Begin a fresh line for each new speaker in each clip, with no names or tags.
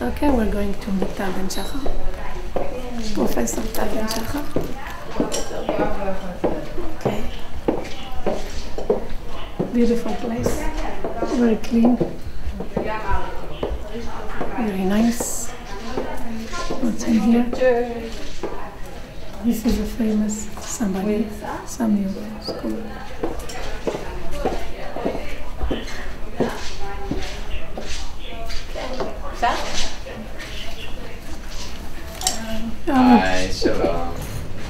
Okay, we're going to meet Tal Ben Shachar. Professor Tal Ben Shachar. Okay. Beautiful place. Very clean. Very nice. What's in here? This is a famous somebody. Samuel school.
היי, שלום.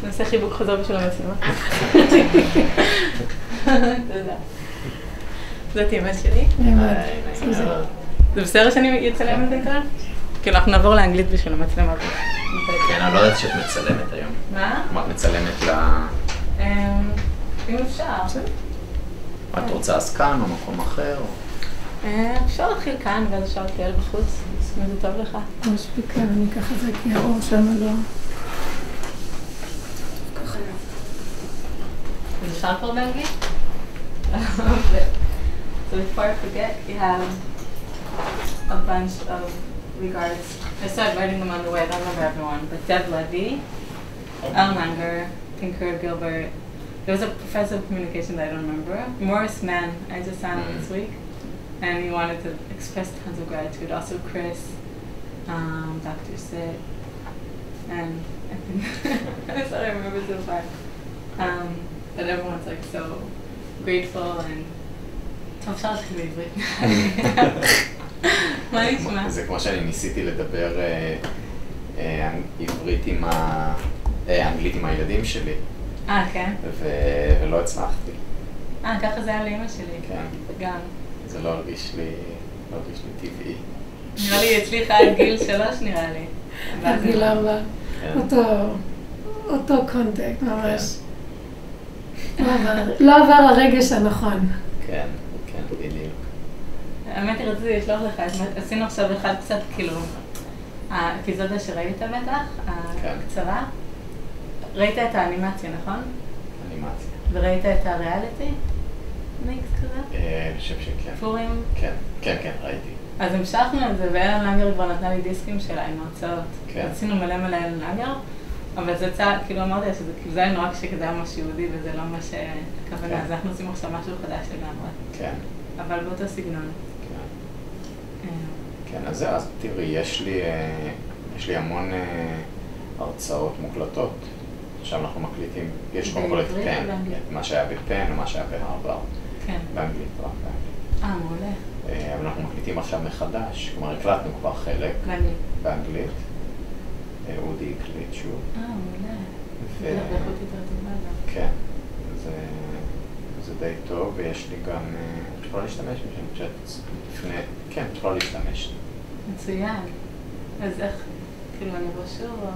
נעשה חיבוק חזור בשביל המצלמה. תודה. זאת אמא שלי. זה בסדר שאני אצלם את זה כאן? כאילו אנחנו נעבור לאנגלית בשביל המצלמה.
כן, אני לא יודעת שאת מצלמת היום.
מה?
מה את מצלמת
אם אפשר.
את רוצה אז כאן או מקום אחר?
אפשר להתחיל כאן ואז אפשר לטייל בחוץ. אם זה טוב לך.
משפיקה, אני אקח את זה כי האור שם לא...
אפשר כבר באנגלית? So before I forget, we have a bunch of regards. I started writing them on the way, I don't remember everyone, but Deb Levy, El Langer, Tinker Gilbert. There was a professor of communication that I don't remember. Morris Mann, I just found him this week. And he wanted to express tons of gratitude. Also Chris, Dr. Sid, and I think that's all I remember so far. But everyone's like so grateful and טוב, אפשר להתחיל בעברית. מה נשמע?
זה כמו שאני ניסיתי לדבר אנגלית עם הילדים שלי.
כן?
ולא הצלחתי.
ככה זה היה לאמא שלי.
כן.
גם.
זה לא הרגיש לי טבעי.
נראה לי היא הצליחה עד גיל 3 נראה לי.
עד גיל 4. אותו קונטקט ממש. לא עבר הרגש הנכון.
כן, בדיוק.
האמת היא רציתי לשלוח לך, עשינו עכשיו אחד קצת כאילו, האפיזודה שראית בטח, הקצרה. ראית את האנימציה, נכון?
אנימציה.
וראית את הריאליטי? מיקס כזה?
אני חושב שכן.
פורים?
כן, ראיתי.
אז המשכנו את זה, ואלן לנגר כבר נתנה לי דיסקים שלה עם הרצאות.
כן.
עשינו מלא אלן לנגר, אבל זה צעד, כאילו אמרתי לה שזה כאילו זה היה נורא כשכזה היה משהו יהודי וזה לא מה שהכוונה, אז אנחנו עושים עכשיו משהו חדש לגמרי.
כן.
אבל באותו סגנון.
כן, אז זהו, אז תראי, יש לי המון הרצאות מוקלטות. עכשיו אנחנו מקליטים, יש קודם כל את פן, מה שהיה בפן ומה שהיה בהרווארד.
כן.
באנגלית, רק באנגלית.
מעולה.
אבל אנחנו מקליטים עכשיו מחדש, כלומר הקלטנו כבר חלק. באנגלית. אודי הקליט שוב.
מעולה. זה באיכות יותר טובה גם.
כן, זה די טוב, ויש לי גם, את יכולה להשתמש משם, כשאת לפני, כן, את יכולה להשתמש.
מצוין. אז איך, כאילו אני רשור?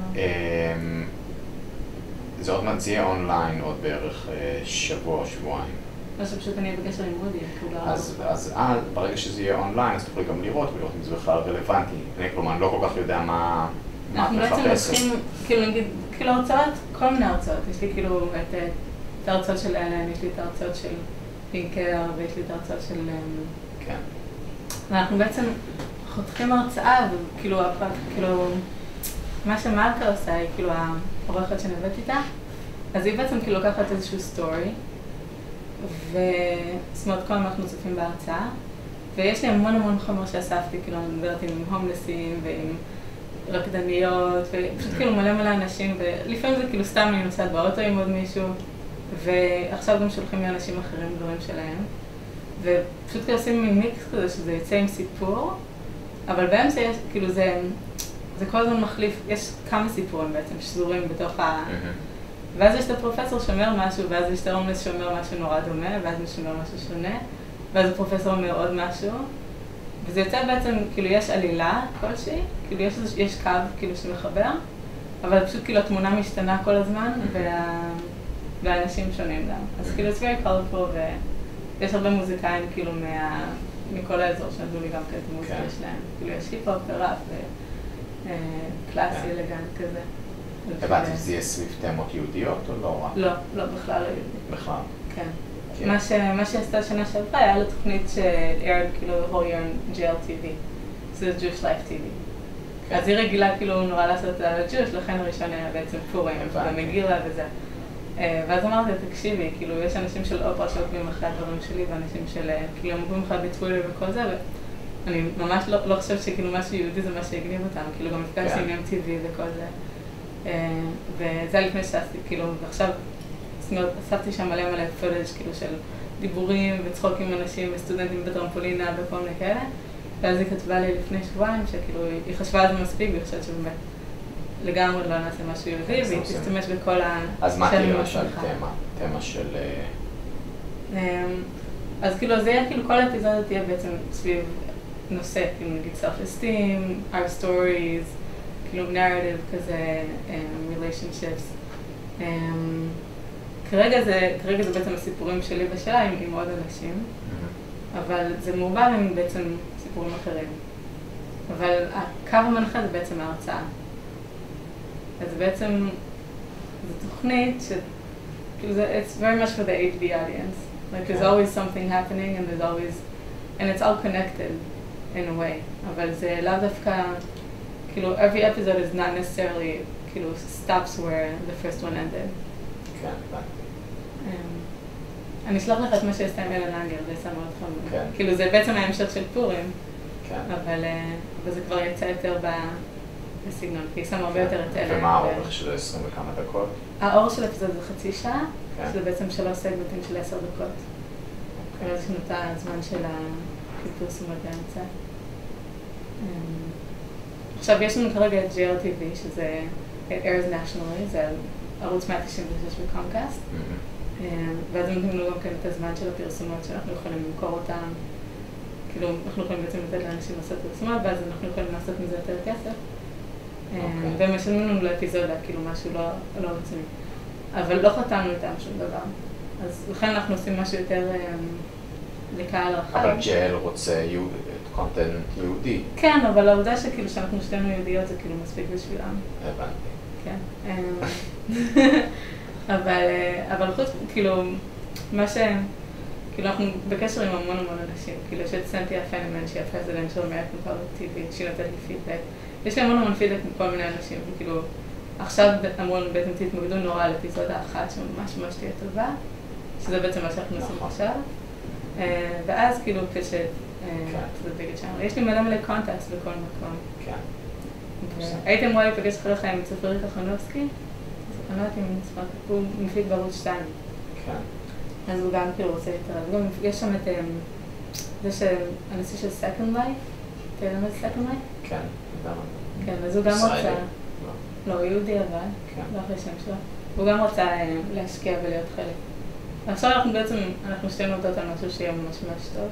זה עוד מעט, זה יהיה אונליין עוד בערך שבוע, שבועיים.
לא שפשוט אני בקשר עם אודי,
אז ברגע שזה יהיה אונליין, אז תוכלי גם לראות ולראות אם זה בכלל רלוונטי. כלומר, אני לא כל כך יודע מה את מחפשת.
אנחנו בעצם לוקחים, כאילו נגיד, כאילו הרצאות, כל מיני הרצאות. יש לי כאילו את ההרצאות של אלן, יש לי את ההרצאות של פינקר, ויש לי את ההרצאות של...
כן.
ואנחנו בעצם חותכים הרצאה, וכאילו, מה שמלכה עושה היא כאילו העורכת שנבאת איתה, אז היא בעצם כאילו לוקחת איזשהו סטורי, זאת אומרת, כל מה אנחנו צופים בהרצאה, ויש לי המון חומר שאספתי, כאילו אני מדברת עם הומלסים ועם רקדניות, ופשוט כאילו מלא אנשים, ולפעמים זה כאילו סתם אני נוסעת באוטו עם עוד מישהו, ועכשיו גם שולחים לי אנשים אחרים דברים שלהם, ופשוט כאילו עושים מין מיקס כזה שזה יוצא עם סיפור, אבל באמצע יש, כאילו זה כל הזמן מחליף, יש כמה סיפורים בעצם שזורים בתוך ואז יש את הפרופסור שאומר משהו, ואז יש את ההומלס שאומר משהו נורא דומה, ואז מישהו אומר משהו שונה, ואז הפרופסור אומר עוד משהו, וזה יוצא בעצם, כאילו יש עלילה כלשהי, כאילו יש קו כאילו שמחבר, אבל פשוט כאילו התמונה משתנה כל הזמן, והאנשים שונים גם. אז כאילו it's very colorful, ויש הרבה מוזיקאים כאילו מכל האזור שנתנו לי גם כזה מוזיקה שלהם. כאילו יש היפ-הופ וראפ וקלאסי אלגנט כזה.
הבנתי שזה יהיה סביב תמות יהודיות או לא רק?
לא, בכלל לא יהודי.
בכלל?
כן. מה שעשתה שנה שעברה היה לתוכנית שערד כאילו whole year on JLTV. זה Jewish Life TV. אז היא רגילה כאילו נורא לעשות על הג'וש, לכן הראשון היה בעצם פורים, ומגילה וזה. ואז אמרתי, תקשיבי, כאילו יש אנשים של אופרה שעוקבים אחרי הדברים שלי, ואנשים של כאילו עוקבים אחרי בטוויטר וכל זה, ואני ממש לא חושבת שכאילו משהו יהודי זה מה שהגניב אותם, כאילו גם מפגשתי עם MTV וכל זה. וזה לפני שעשיתי, כאילו, ועכשיו, זאת אומרת, אספתי שם מלא פוטאג' כאילו של דיבורים וצחוק עם אנשים וסטודנטים בטרמפולינה וכל מיני כאלה. ואז היא כתבה לי לפני שבועיים שכאילו היא חשבה על זה מספיק והיא חושבת שבאמת לגמרי לא נעשה משהו יהודי והיא תשתמש בכל
אז מה כאילו למשל תמה של...
אז כאילו זה יהיה, כאילו כל האפיזודה תהיה בעצם סביב נושא, כאילו נגיד self-esteem, our stories, כאילו narrative כזה, relationships. כרגע זה בעצם הסיפורים שלי ושלה עם עוד אנשים, אבל זה מעורבב עם בעצם סיפורים אחרים. אבל הקו המנחה זה בעצם ההרצאה. אז בעצם זו תוכנית ש... It's very much for the HD audience. Like there's always something happening and there's always... And it's all connected in a way. אבל זה לאו דווקא... כאילו, every episode is not necessarily, כאילו, stops where the first one ended.
כן,
אני אשלח לך את מה שעשתה עם אלן לנגר, זה עשה מאוד חמור.
כן.
כאילו, זה בעצם ההמשך של פורים.
כן.
אבל זה כבר יצא יותר בסגנון, כי היא שמה הרבה יותר את אלן.
ומה האורך של 20 וכמה דקות?
האורך של האפיזוד זה חצי שעה,
כן.
שזה בעצם 3 סגמנטים של 10 דקות. ואז יש לנו את הזמן של הפרסומות באמצע. עכשיו, יש לנו כרגע את GRTV, שזה It Airs Nationally, זה ערוץ 196 בקומקאסט. ואז הם נותנים לנו גם כן את הזמן של הפרסומות שאנחנו יכולים למכור אותם. כאילו, אנחנו יכולים בעצם לתת לאנשים לעשות פרסומות, ואז אנחנו יכולים לעשות מזה יותר כסף. והם משלמים לנו לאפיזודה, כאילו משהו לא רציני. אבל לא חתמנו איתם שום דבר. אז לכן אנחנו עושים משהו יותר לקהל רחב.
אבל ג'ל רוצה קונטנט יהודי.
כן, אבל העובדה שכאילו שאנחנו שתינו יהודיות זה כאילו מספיק בשבילם.
הבנתי.
כן. אבל חוץ, כאילו, מה ש... כאילו, אנחנו בקשר עם המון אנשים. כאילו, יש את סנטיה פנמן, שהיא הפרזידנט של אמריקן פאבליק טיווי, שהיא נותנת לי פידבק. יש לי המון פידבק מכל מיני אנשים, וכאילו, עכשיו אמרו לנו בעצם תתמקדו נורא על אפיזודה אחת שממש ממש תהיה טובה, שזה בעצם מה שאנחנו עושים עכשיו. ואז כאילו, זה ביגד שם. יש לי מלא קונטקסט בכל מקום.
כן.
הייתם אמורה להיפגש אחריך עם צפרי קחנובסקי? אני לא יודעת אם נצפק, הוא מפיק בערוץ 2.
כן.
אז הוא גם כאילו רוצה להתערב. גם יש שם את זה שהנשיא של Second Life, אתה יודע מה זה Second Life?
כן,
כן, אז הוא גם רוצה... לא, הוא יהודי אבל, לא אחרי שם שלו. הוא גם רוצה להשקיע ולהיות חלק. ועכשיו אנחנו בעצם, אנחנו שתי נותות על משהו שיהיה ממש ממש טוב.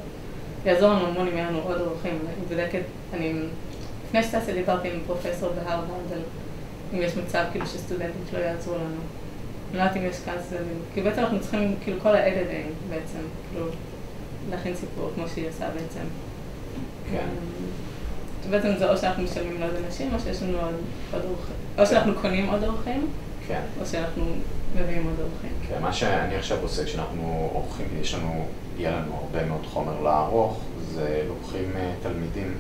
יעזור לנו המון אם יהיה לנו עוד אורחים. אני בודקת, לפני שתעשה דיברתי עם פרופסור בהרווארד על אם יש מצב כאילו שסטודנטים שלא יעזרו לנו. אני לא יודעת אם יש כאן סטודנטים, כי בעצם אנחנו צריכים כאילו כל האדיטינג בעצם, כאילו להכין סיפור כמו שהיא עושה בעצם.
כן.
בעצם זה או שאנחנו משלמים לעוד אנשים או שיש לנו עוד אורחים. או שאנחנו קונים עוד אורחים, או שאנחנו מביאים עוד אורחים.
כן, מה שאני עכשיו עושה כשאנחנו עורכים, יהיה לנו הרבה מאוד חומר לערוך, זה לוקחים תלמידים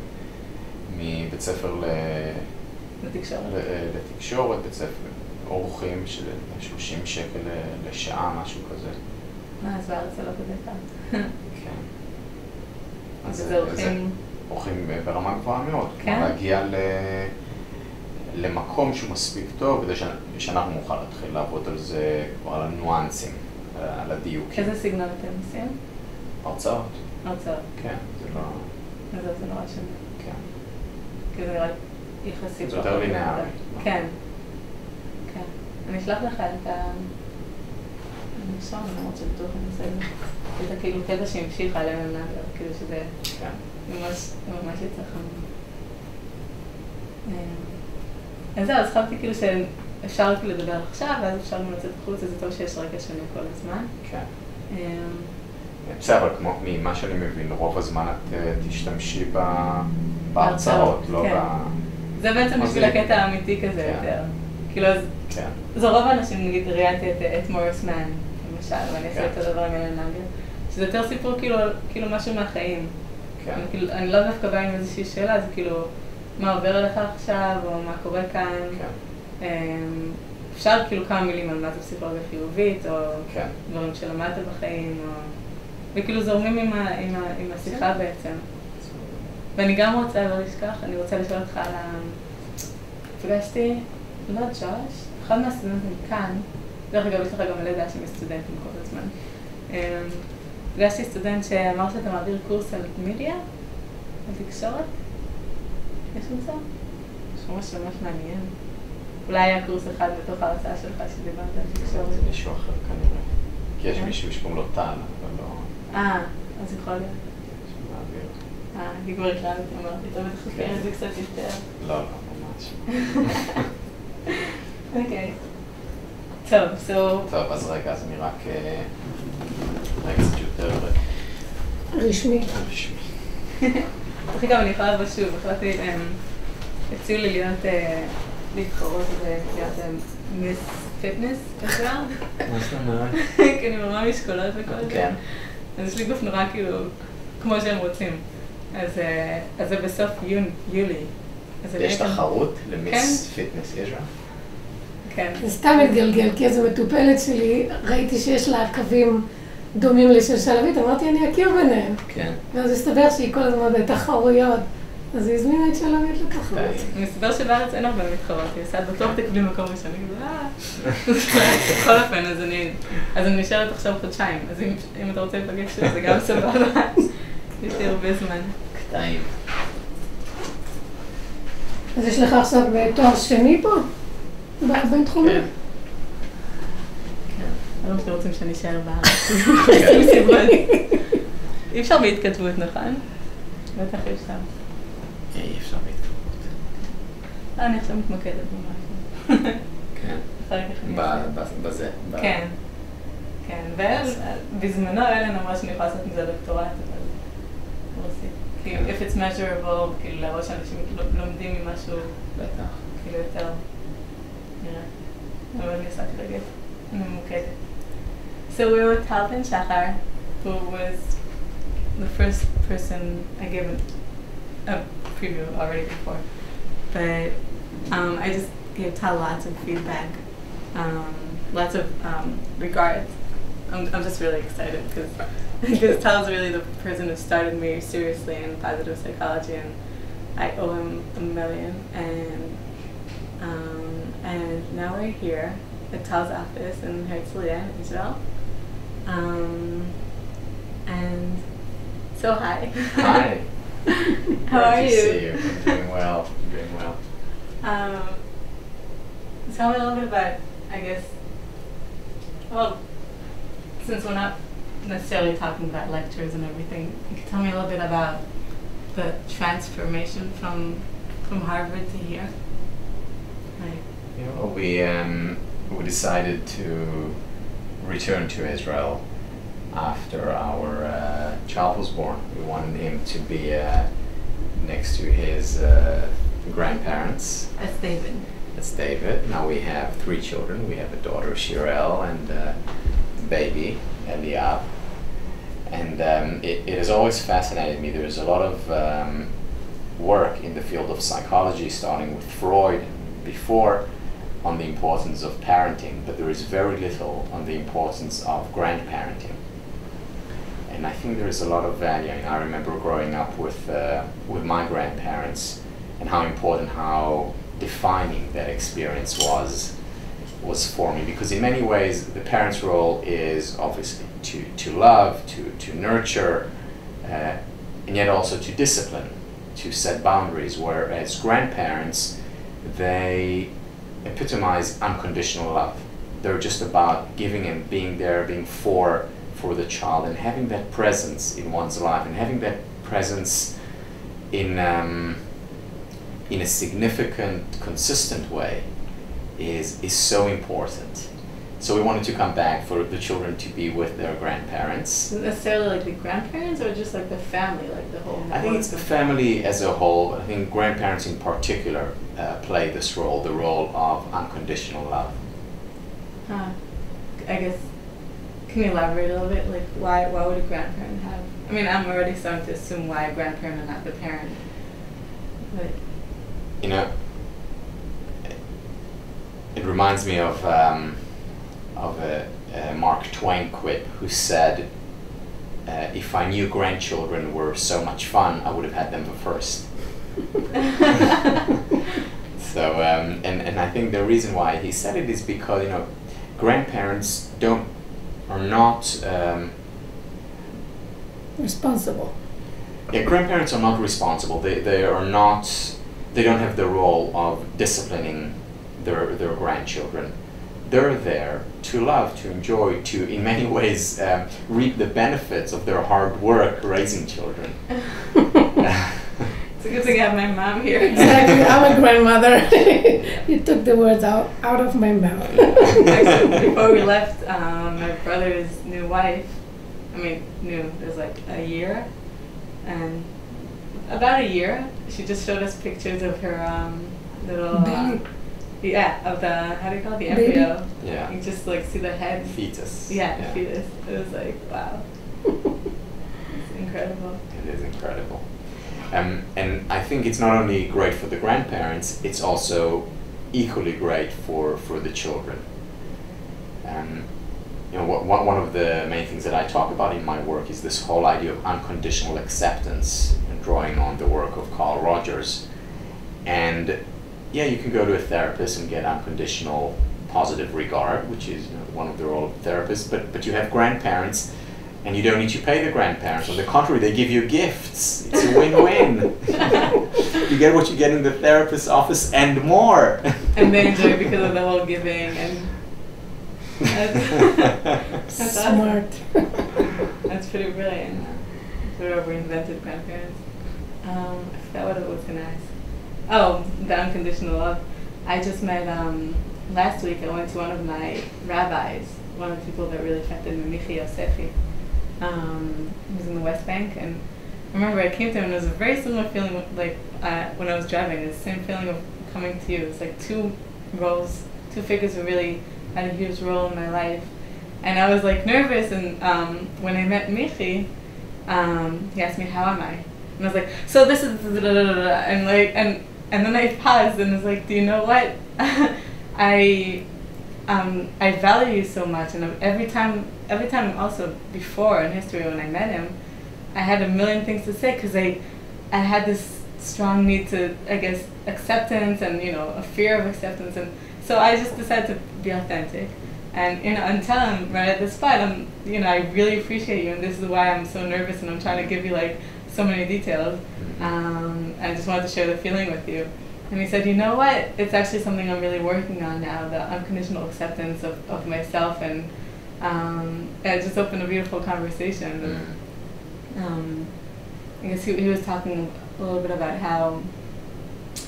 מבית ספר לתקשורת, בית ספר אורחים של 30 שקל לשעה, משהו כזה.
אז בארץ זה לא כזה כאן.
כן.
וזה אורחים...
אורחים ברמה גבוהה מאוד. כלומר, להגיע למקום שהוא מספיק טוב, כדי שאנחנו נוכל להתחיל לעבוד על זה, כבר על הניואנסים, על הדיוקים.
איזה סגנון אתם עושים?
הרצאות.
הרצאות.
כן, זה לא...
זה נורא שונה.
כן.
כי זה נראה יחסית...
זה יותר לינארי.
כן. כן. אני אשלח לך את ה... אני חושב, למרות שבטוח אני עושה את זה. כאילו קטע שהמשיך עליהם לנגר, כאילו שזה...
כן.
ממש יצא חמור. אז זהו, אז חשבתי כאילו שאפשר כאילו לדבר עכשיו, ואז אפשר גם לצאת החוץ, אז זה טוב שיש רקע שונה כל הזמן.
כן. בסדר, אבל כמו ממה שאני מבין, רוב הזמן את תשתמשי בהרצאות, לא ב...
זה בעצם בשביל הקטע האמיתי כזה יותר. כאילו אז... זה רוב האנשים, נגיד, ראיינתי את מוריס מן, למשל, ואני אעשה את הדבר עם אלן לנגר, שזה יותר סיפור כאילו משהו מהחיים. אני לא דווקא באה עם איזושהי שאלה, זה כאילו, מה עובר עליך עכשיו, או מה קורה כאן.
כן.
אפשר כאילו כמה מילים על מה זה פסיכולוגיה חיובית, או
כן.
דברים שלמדת בחיים, או... וכאילו זורמים עם השיחה בעצם. ואני גם רוצה, לא לשכח, אני רוצה לשאול אותך על ה... פגשתי, לא ג'וש, אחד מהסטודנטים כאן, דרך אגב, יש לך גם מלא דעה שהם סטודנטים כל הזמן. פגשתי סטודנט שאמר שאתה מעביר קורס על מדיה, על תקשורת. יש לזה? יש ממש ממש מעניין. אולי היה קורס אחד בתוך ההרצאה שלך שדיברת על תקשורת.
זה מישהו אחר כנראה. כי יש מישהו שקוראים לו טל, אבל לא...
אז יכול להיות.
שמעביר.
אני כבר הקלטתי, אמרתי, אתה בטח חוקר את זה קצת יותר.
לא, לא, ממש.
אוקיי. טוב,
טוב, אז רגע, אז אני רק קצת יותר...
רשמי.
רשמי.
אחרי גם אני יכולה לבוא שוב, החלטתי, הציעו לי להתחרות ולהיות מיס פיטנס, ככה.
מה זאת אומרת?
כי אני ממש משקולות וכל זה.
כן.
אז יש לי גוף נורא כאילו, כמו שהם רוצים. אז זה בסוף יולי.
יש תחרות למיס פיטנס, יש לה?
כן.
זה סתם מתגלגל, כי איזו מטופלת שלי, ראיתי שיש לה קווים דומים לשל שלבית, אמרתי, אני אכיר ביניהם.
כן.
ואז הסתבר שהיא כל הזמן בתחרויות, אז היא הזמינה את שלבית לתחרות.
מסתבר שבארץ אין הרבה מתחרות, היא עושה בטוח תקבלי מקום ראשון, בכל אופן, אז אני נשארת עכשיו חודשיים, אז אם אתה רוצה לפגש שוב, זה גם סבבה, יש לי הרבה זמן.
קטעים.
אז יש לך עכשיו תואר שני פה? בין תחומים?
כן.
אני לא שאתם רוצים שאני אשאר בארץ. אי אפשר בהתכתבות, נכון? בטח אפשר.
אי אפשר בהתכתבות.
אני עכשיו מתמקדת במשהו.
כן.
אחר כך אני אעשה.
בזה.
כן. כן, ובזמנו אלן אמרה שאני יכולה לעשות מזה דוקטורט, אבל לא עושה. כי if it's measurable, כאילו להראות שאנשים לומדים ממשהו,
בטח.
כאילו יותר נראה. אבל אני עושה כרגע, אני ממוקדת. So we were with Tal Ben Shachar, who was the first person I gave a preview already before, but I just gave Tal lots of feedback, lots of regards. I'm just really excited because Tal's really the person who started me seriously in positive psychology, and I owe him a million. And now we're here at Tal's office in Herzliya, Israel. And so hi.
Hi.
How are you?
Nice to see you. I'm doing well.
Tell me a little bit about, I guess, well, since we're not necessarily talking about lectures and everything, you can tell me a little bit about the transformation from Harvard to here.
You know, we decided to return to Israel after our child was born. We wanted him to be next to his grandparents.
That's David.
That's David. Now we have 3 children. We have a daughter, Shirel, and a baby, Eliab. And it has always fascinated me. There's a lot of work in the field of psychology, starting with Freud before, on the importance of parenting, but there is very little on the importance of grandparenting. And I think there is a lot of value. I mean, I remember growing up with my grandparents and how important, how defining that experience was for me. Because in many ways, the parent's role is obviously to love, to nurture, and yet also to discipline, to set boundaries. Whereas grandparents, they epitomize unconditional love. They're just about giving and being there, being for the child, and having that presence in one's life, and having that presence in a significant, consistent way is so important. So we wanted to come back for the children to be with their grandparents.
Necessarily like the grandparents, or just like the family, like the whole network?
I think it's the family as a whole. I think grandparents in particular play this role, the role of unconditional love.
I guess, can you elaborate a little bit? Like, why would a grandparent have? I mean, I'm already starting to assume why a grandparent and not the parent. But
you know, it reminds me of a Mark Twain quip who said, if I knew grandchildren were so much fun, I would have had them first. So, and I think the reason why he said it is because, you know, grandparents are not
responsible.
Yeah, grandparents are not responsible. They are not. They don't have the role of disciplining their grandchildren. They're there to love, to enjoy, to in many ways reap the benefits of their hard work raising children.
It's a good thing I have my mom here.
Exactly, I'm a grandmother. You took the words out of my mouth.
Actually, before we left, my brother's new wife, it was like a year, and about a year, she just showed us pictures of her little, of the, how do you call it, the embryo.
Yeah.
You just like see the head.
Fetus.
Yeah, the fetus. It was like, wow. It's incredible.
It is incredible. And I think it's not only great for the grandparents, it's also equally great for the children. You know, one of the main things that I talk about in my work is this whole idea of unconditional acceptance, and drawing on the work of Carl Rogers. And yeah, you can go to a therapist and get unconditional positive regard, which is, you know, one of the role of therapists, but you have grandparents, and you don't need to pay the grandparents. On the contrary, they give you gifts. It's a win-win. You get what you get in the therapist's office and more.
And they enjoy because of the whole giving and that's
Smart.
awesome. That's pretty brilliant. Sort of reinvented grandparents. I forgot what it was going to ask. Oh, the unconditional love. I just met, last week I went to one of my rabbis, one of the people that really affected me, Michi Yosefi. He was in the West Bank, and I remember I came to him and it was a very similar feeling like when I was driving. It was the same feeling of coming to you. It's like two figures who really had a huge role in my life. And I was like nervous, and when I met Michi, he asked me, how am I? And I was like, so this is and like, and then I paused and was like, do you know what? I value you so much, and every time also before in history when I met him, I had a million things to say because I had this strong need to, I guess, acceptance and, you know, a fear of acceptance, and so I just decided to be authentic, and, you know, and tell him right at the spot, I really appreciate you, and this is why I'm so nervous, and I'm trying to give you like so many details. I just wanted to share the feeling with you. And he said, you know what, it's actually something I'm really working on now, the unconditional acceptance of myself, and it just opened a beautiful conversation. And, I guess he was talking a little bit about how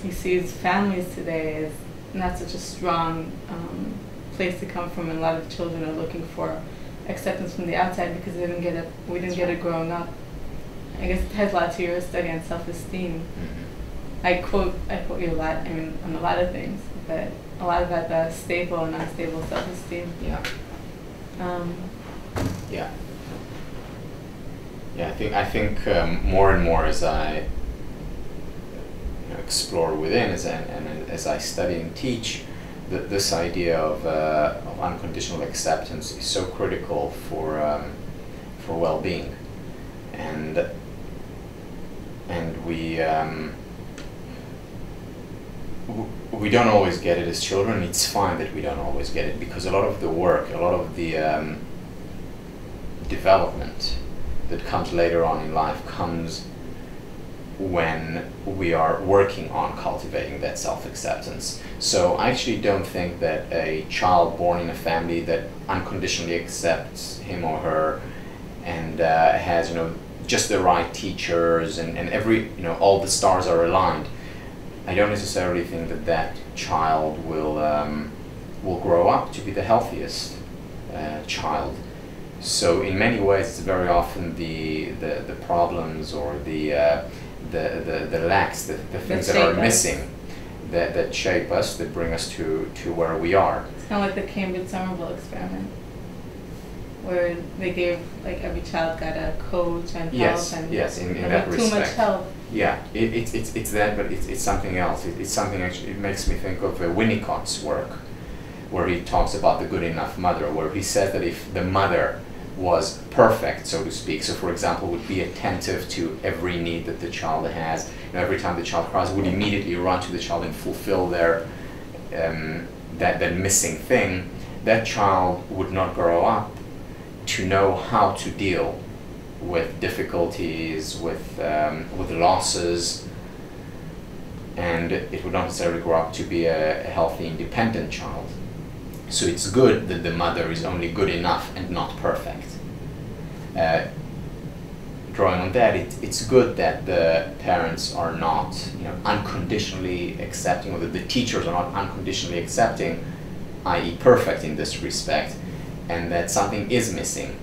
he sees families today as not such a strong place to come from, and a lot of children are looking for acceptance from the outside because we didn't get it growing up. I guess it has a lot to your study on self-esteem. I quote you a lot, on a lot of things, but a lot about the stable and unstable self-esteem.
Yeah. I think more and more as I explore within, as I study and teach, that this idea of unconditional acceptance is so critical for well-being, and we don't always get it as children. It's fine that we don't always get it, because a lot of the work, a lot of the development that comes later on in life comes when we are working on cultivating that self-acceptance. So I actually don't think that a child born in a family that unconditionally accepts him or her and has, just the right teachers and all the stars are aligned, I don't necessarily think that child will grow up to be the healthiest child. So in many ways, it's very often the problems or the lacks, the things that are missing, that shape us, that bring us to where we are.
It's kind of like the Cambridge Somerville experiment. where they gave, like, every child got a coach and
Yes,
help and
yes, in
like,
that
too
respect.
much help.
Yeah, it's that, but it's something else. It's something actually, it makes me think of Winnicott's work, where he talks about the good enough mother, where he says that if the mother was perfect, so to speak, so for example, would be attentive to every need that the child has, every time the child cries, would immediately run to the child and fulfill their, that missing thing, that child would not grow up to know how to deal with difficulties, with losses, and it would not necessarily grow up to be a healthy, independent child. So it's good that the mother is only good enough and not perfect. Drawing on that, it's good that the parents are not, unconditionally accepting, or that the teachers are not unconditionally accepting, i.e. perfect in this respect, and that something is missing,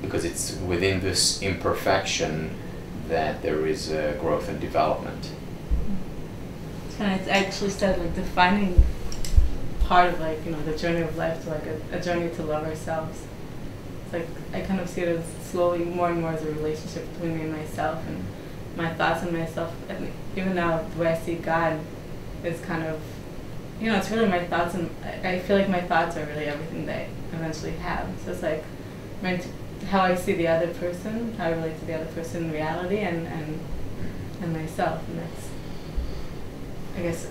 because it's within this imperfection that there is growth and development.
And it's actually started like defining part of the journey of life to like a journey to love ourselves. It's like I kind of see it as slowly more and more as a relationship between me and myself and my thoughts and myself. And even now the way I see God is kind of, it's really my thoughts, and I feel like my thoughts are really everything that I eventually have. So it's like how I see the other person, how I relate to the other person in reality, and myself, and that's, I guess,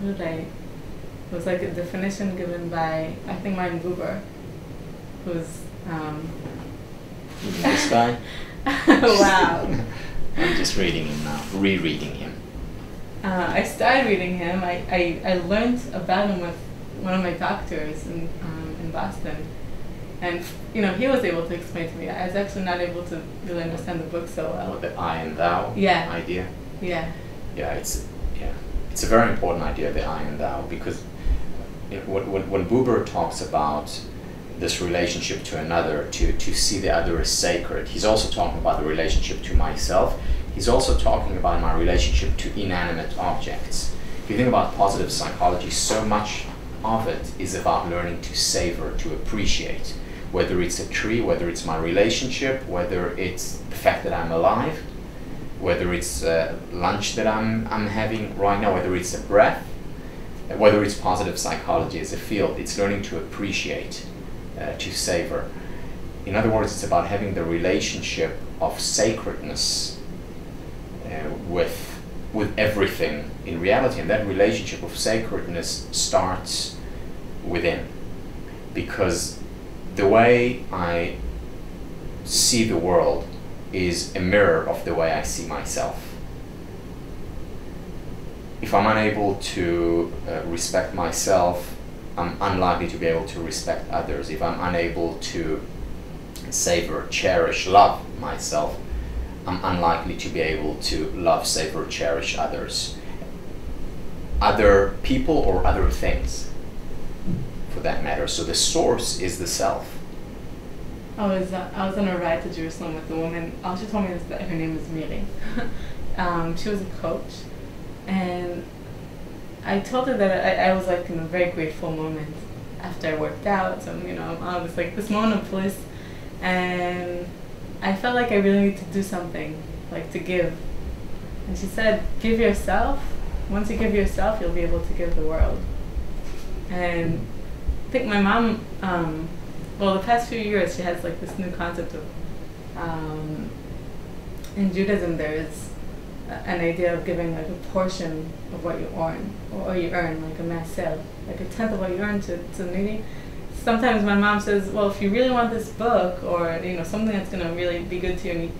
it was like a definition given by, I think, Martin Buber, who's,
This guy?
wow.
I'm just reading him now, rereading him.
I started reading him. I learned about him with one of my doctors in Boston. And, he was able to explain to me. I was actually not able to really understand the book so well.
The I and thou idea?
Yeah.
Yeah, it's a very important idea, the I and thou, because when Buber talks about this relationship to another, to see the other as sacred, he's also talking about the relationship to myself. He's also talking about my relationship to inanimate objects. If you think about positive psychology, so much of it is about learning to savor, to appreciate, whether it's a tree, whether it's my relationship, whether it's the fact that I'm alive, whether it's lunch that I'm having right now, whether it's a breath, whether it's positive psychology as a field. It's learning to appreciate, to savor. In other words, it's about having the relationship of sacredness with everything in reality, and that relationship of sacredness starts within, because the way I see the world is a mirror of the way I see myself. If I'm unable to respect myself, I'm unlikely to be able to respect others. If I'm unable to savor, cherish, love myself, I'm unlikely to be able to love, savor, cherish others. Other people or other things, for that matter. So the source is the self.
I was on a ride to Jerusalem with a woman. All she told me is that her name is Miri. She was a coach, and I told her that I was like in a very grateful moment after I worked out. So I was like this moment of bliss, and I felt like I really need to do something, like to give. And she said, "Give yourself. Once you give yourself, you'll be able to give the world." And I think my mom. The past few years, she has like this new concept of, in Judaism, there is an idea of giving like a portion of what you earn, like a maaser, like a tenth of what you earn to the needy. Sometimes my mom says, well, if you really want this book, or something that's going to really be good to you, and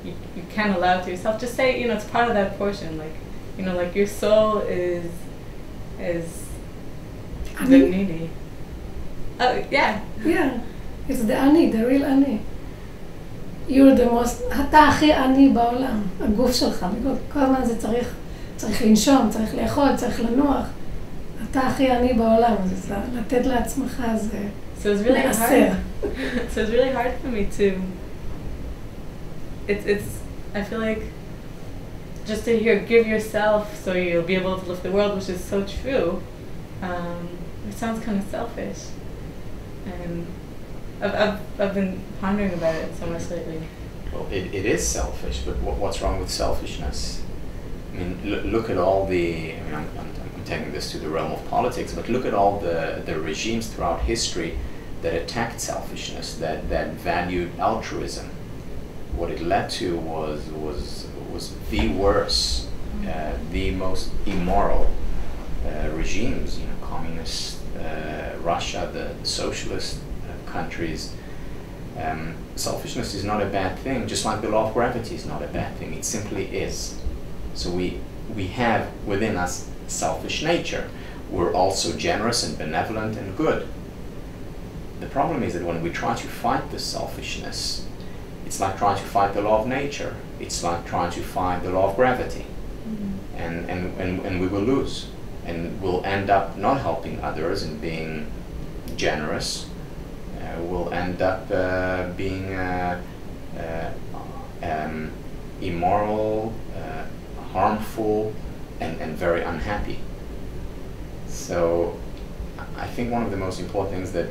you can't allow it to yourself, just say, it's part of that portion. Like, like your soul is the needy. Yeah.
Yeah, it's the אני, the real אני. You're the most, אתה הכי עני בעולם, הגוף שלך, כל הזמן זה צריך לנשום, צריך לאכול, צריך לנוח. אתה הכי עני בעולם, אז לתת לעצמך זה מעשר.
So it's really hard for me to, I feel like, just to hear, give yourself so you'll be able to lift the world, which is so true, it sounds kind of selfish. And I've been pondering about it so much lately.
Well, it is selfish, but what's wrong with selfishness? I mean, look at all the. I mean, I'm taking this to the realm of politics, but look at all the regimes throughout history that attacked selfishness, that valued altruism. What it led to was the worst, the most immoral regimes. You know, communist Russia, the socialist countries. Selfishness is not a bad thing, just like the law of gravity is not a bad thing. It simply is. So we have within us selfish nature. We're also generous and benevolent and good. The problem is that when we try to fight this selfishness, it's like trying to fight the law of nature. It's like trying to fight the law of gravity. Mm-hmm. And we will lose. And we'll end up not helping others and being generous. We'll end up being immoral, harmful, and very unhappy. So I think one of the most important things that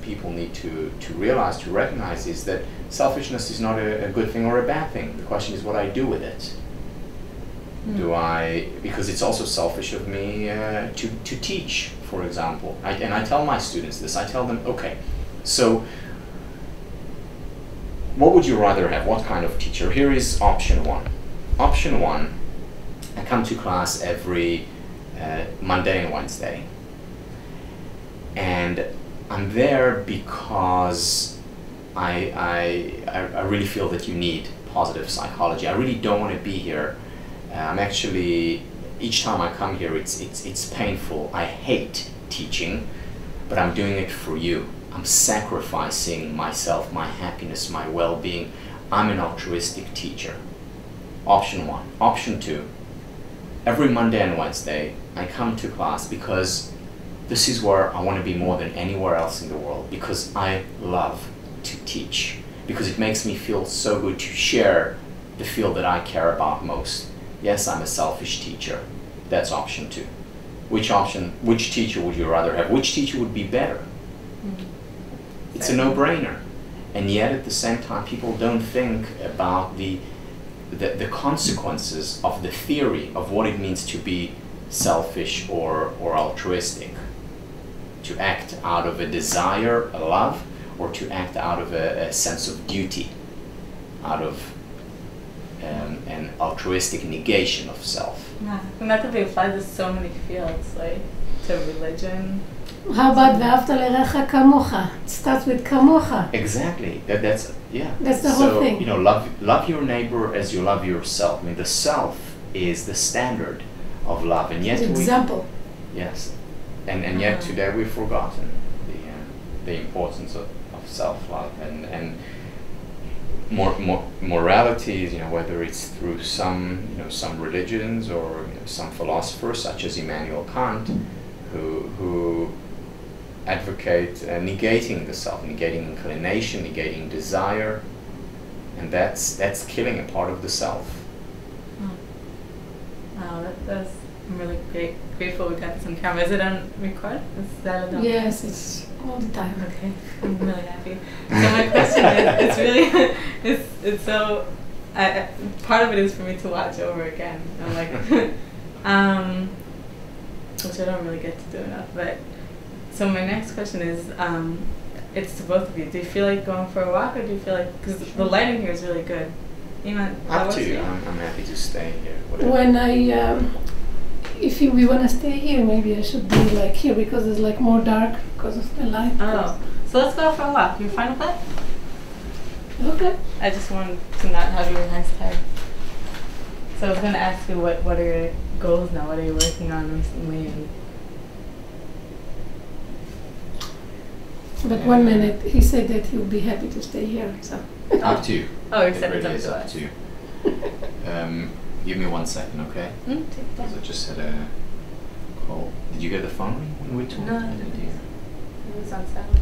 people need to realize, to recognize, is that selfishness is not a good thing or a bad thing. The question is what I do with it. Because it's also selfish of me to teach, for example. And I tell my students this. I tell them, okay, so what would you rather have? What kind of teacher? Here is option one. Option one, I come to class every Monday and Wednesday. And I'm there because I really feel that you need positive psychology. I really don't want to be here. I'm actually, each time I come here, it's painful. I hate teaching, but I'm doing it for you. I'm sacrificing myself, my happiness, my well-being. I'm an altruistic teacher. Option one. Option two, every Monday and Wednesday, I come to class because this is where I want to be more than anywhere else in the world, because I love to teach, because it makes me feel so good to share the field that I care about most. Yes, I'm a selfish teacher. That's option two. Which teacher would you rather have? Which teacher would be better? Mm-hmm. It's a no-brainer. And yet at the same time, people don't think about the consequences of the theory of what it means to be selfish or altruistic. To act out of a desire, a love, or to act out of a sense of duty, out of an altruistic negation of self.
Yeah, and that could be applied to so many fields, like to religion.
How about ואהבת לרעך כמוך? It starts with כמוך.
Exactly. That's
the whole thing.
You know, love your neighbor as you love yourself. I mean, the self is the standard of love, and yet
example.
Yes, and yet today we've forgotten the importance of self-love and moralities. You know, whether it's through some religions or some philosophers such as Immanuel Kant, who advocate negating the self, negating inclination, negating desire, and that's killing a part of the self.
Wow, I'm really grateful we got this on camera. Is it on record? Is that on?
Yes, it's all the time.
Okay, I'm really happy. So my question is, it's really, it's so, part of it is for me to watch over again. I'm like, which I don't really get to do enough. But so my next question is, it's to both of you. Do you feel like going for a walk, or do you feel like, because the lighting here is really good.
Up to you. I'm happy to stay here. Whatever.
When if we want to stay here, maybe I should be like here because it's like more dark because of the light.
Oh, so let's go for a walk. You fine with that?
Okay.
I just wanted to not have your hands tied. So I was going to ask you what are your goals now? What are you working on recently?
But 1 minute, he said that he would be happy to stay here. So.
Up to you.
Oh, he said
it
it's
up to you. Give me 1 second, okay?
Take that.
Because I just had a call. Did you get the phone when we talked?
No, I didn't. It was on silent.